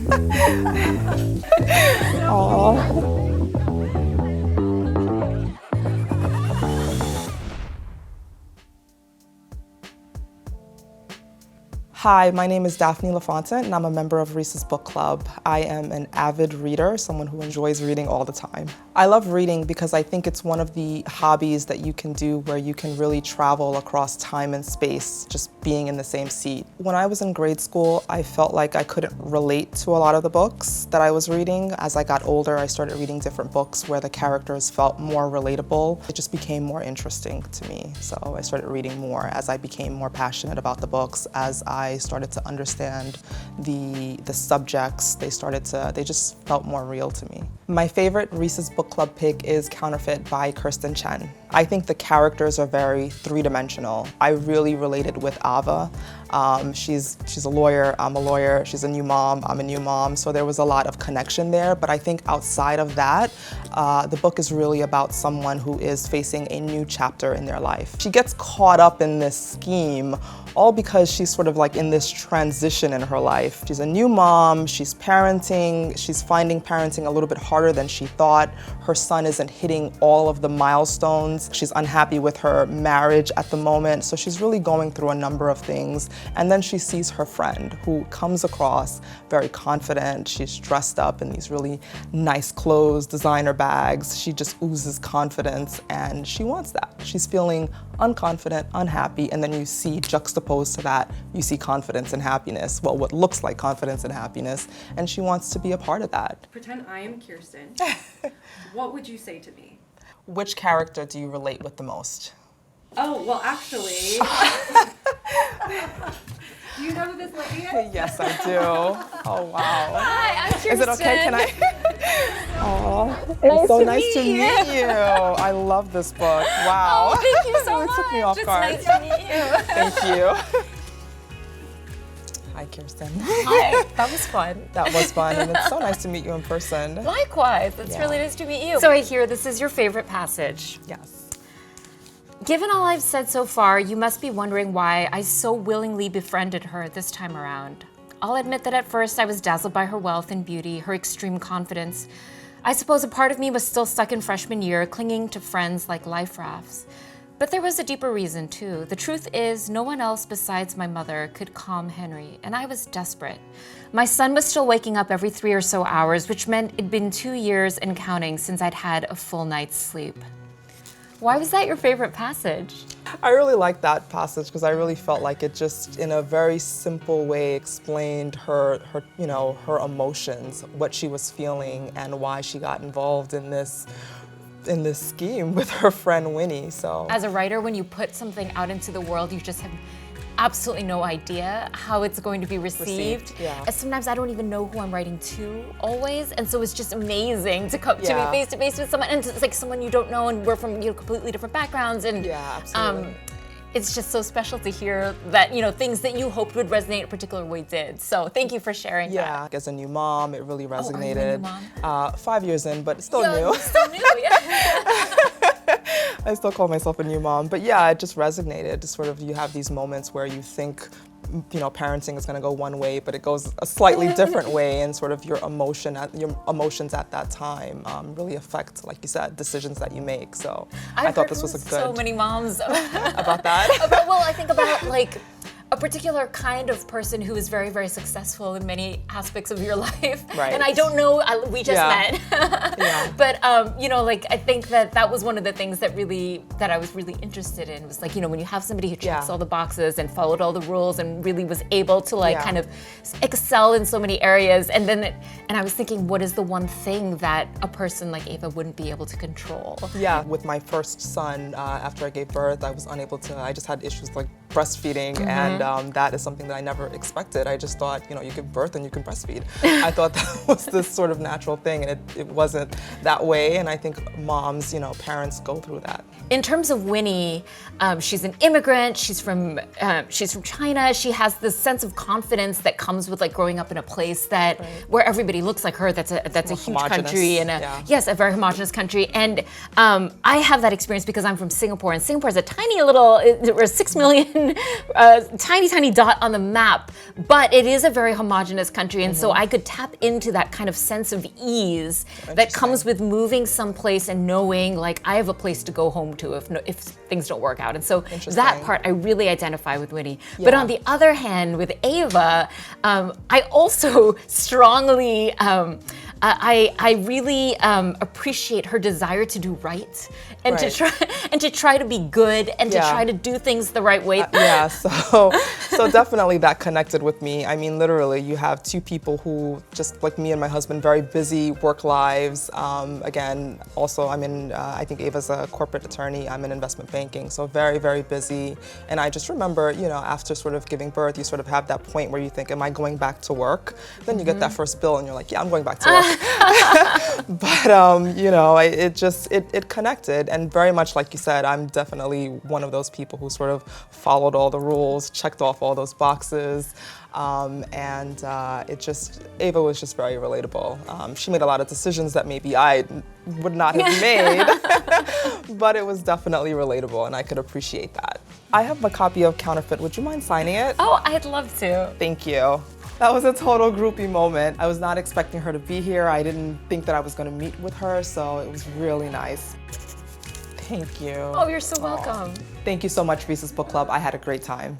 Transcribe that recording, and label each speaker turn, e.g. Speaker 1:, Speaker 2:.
Speaker 1: Aww. Hi, my name is Daphney LaFontant, and I'm a member of Reese's Book Club. I am an avid reader, someone who enjoys reading all the time. I love reading because I think it's one of the hobbies that you can do where you can really travel across time and space, just being in the same seat. When I was in grade school, I felt like I couldn't relate to a lot of the books that I was reading. As I got older, I started reading different books where the characters felt more relatable. It just became more interesting to me. So I started reading more as I became more passionate about the books, as I started to understand the subjects. They just felt more real to me. My favorite Reese's Book Club pick is Counterfeit by Kirstin Chen. I think the characters are very three-dimensional. I really related with Ava. She's a lawyer, I'm a lawyer, she's a new mom, I'm a new mom, so there was a lot of connection there, but I think outside of that, the book is really about someone who is facing a new chapter in their life. She gets caught up in this scheme all because she's sort of like in this transition in her life. She's a new mom, she's parenting, she's finding parenting a little bit harder than she thought. Her son isn't hitting all of the milestones. She's unhappy with her marriage at the moment, so she's really going through a number of things. And then she sees her friend who comes across very confident. She's dressed up in these really nice clothes, designer bags. She just oozes confidence and she wants that. She's feeling unconfident, unhappy, and then you see juxtaposed to that, you see confidence and happiness. Well, what looks like confidence and happiness, and she wants to be a part of that.
Speaker 2: Pretend I am Kirstin. What would you say to me?
Speaker 1: Which character do you relate with the most?
Speaker 2: Oh, well, actually. Do you know who this lady is?
Speaker 1: Yes, I do. Oh, wow.
Speaker 3: Hi, I'm Kirstin.
Speaker 1: Is it okay? Can I? Oh, it's so nice to meet you. I love this book. Wow.
Speaker 3: Oh, thank you so
Speaker 1: It
Speaker 3: much.
Speaker 1: took me off
Speaker 3: It's
Speaker 1: guard.
Speaker 3: nice to meet you.
Speaker 1: Thank you. Hi, Kirstin.
Speaker 3: Hi, that was fun.
Speaker 1: That was fun, and it's so nice to meet you in person.
Speaker 3: Likewise, it's really nice to meet you. So I hear this is your favorite passage.
Speaker 1: Yes.
Speaker 3: Given all I've said so far, you must be wondering why I so willingly befriended her this time around. I'll admit that at first I was dazzled by her wealth and beauty, her extreme confidence. I suppose a part of me was still stuck in freshman year, clinging to friends like life rafts. But there was a deeper reason too. The truth is, no one else besides my mother could calm Henry, and I was desperate. My son was still waking up every 3 or so hours, which meant it'd been 2 years and counting since I'd had a full night's sleep. Why was that your favorite passage?
Speaker 1: I really liked that passage because I really felt like it just, in a very simple way, explained her emotions, what she was feeling, and why she got involved in this scheme with her friend Winnie. So,
Speaker 3: as a writer, when you put something out into the world, you just have absolutely no idea how it's going to be received.
Speaker 1: Yeah.
Speaker 3: And sometimes I don't even know who I'm writing to always, and so it's just amazing to come to me face to face with someone, and it's like someone you don't know, and we're from completely different backgrounds, and
Speaker 1: absolutely.
Speaker 3: It's just so special to hear that things that you hoped would resonate a particular way did. So thank you for sharing that.
Speaker 1: Yeah, as a new mom, it really resonated.
Speaker 3: Oh, are you a new mom?
Speaker 1: 5 years in, but still new.
Speaker 3: Still new, yeah.
Speaker 1: I still call myself a new mom, but yeah, it just resonated. Sort of, you have these moments where you think, parenting is going to go one way, but it goes a slightly different way, and sort of your emotions at that time really affect, like you said, decisions that you make. So I thought this was a good.
Speaker 3: So many moms
Speaker 1: about that.
Speaker 3: Well, I think about like a particular kind of person who is very, very successful in many aspects of your life.
Speaker 1: Right.
Speaker 3: And I don't know, we just met.
Speaker 1: Yeah.
Speaker 3: But, I think that was one of the things that I was really interested in, was like, when you have somebody who checks all the boxes and followed all the rules and really was able to kind of excel in so many areas. And I was thinking, what is the one thing that a person like Ava wouldn't be able to control?
Speaker 1: Yeah, with my first son, after I gave birth, I just had issues like breastfeeding, and that is something that I never expected. I just thought, you give birth and you can breastfeed. I thought that was this sort of natural thing, and it wasn't that way, and I think moms, parents go through that.
Speaker 3: In terms of Winnie, she's an immigrant, she's from China, she has this sense of confidence that comes with like growing up in a place that where everybody looks like her, that's a huge country, and a very homogenous country, and I have that experience because I'm from Singapore, and Singapore is a tiny little, we're 6 million tiny dot on the map, but it is a very homogenous country, and so I could tap into that kind of sense of ease that comes with moving someplace and knowing like I have a place to go home to if things don't work out. And so that part I really identify with Winnie. But on the other hand, with Ava, I also strongly I really appreciate her desire to do right and to try to be good and to try to do things the right way.
Speaker 1: Yeah, so definitely that connected with me. I mean, literally, you have two people who, just like me and my husband, very busy work lives. Again, also I'm in, I think Ava's a corporate attorney, I'm in investment banking, so very, very busy. And I just remember, you know, after sort of giving birth, you sort of have that point where you think, am I going back to work? Then you get that first bill and you're like, yeah, I'm going back to work. But, you know, it connected, and very much like you said, I'm definitely one of those people who sort of followed all the rules, checked off all those boxes, and Ava was just very relatable. She made a lot of decisions that maybe I would not have made, but it was definitely relatable, and I could appreciate that. I have a copy of Counterfeit. Would you mind signing it?
Speaker 3: Oh, I'd love to.
Speaker 1: Thank you. That was a total groupie moment. I was not expecting her to be here. I didn't think that I was going to meet with her, so it was really nice. Thank you.
Speaker 3: Oh, you're so welcome.
Speaker 1: Thank you so much, Reese's Book Club. I had a great time.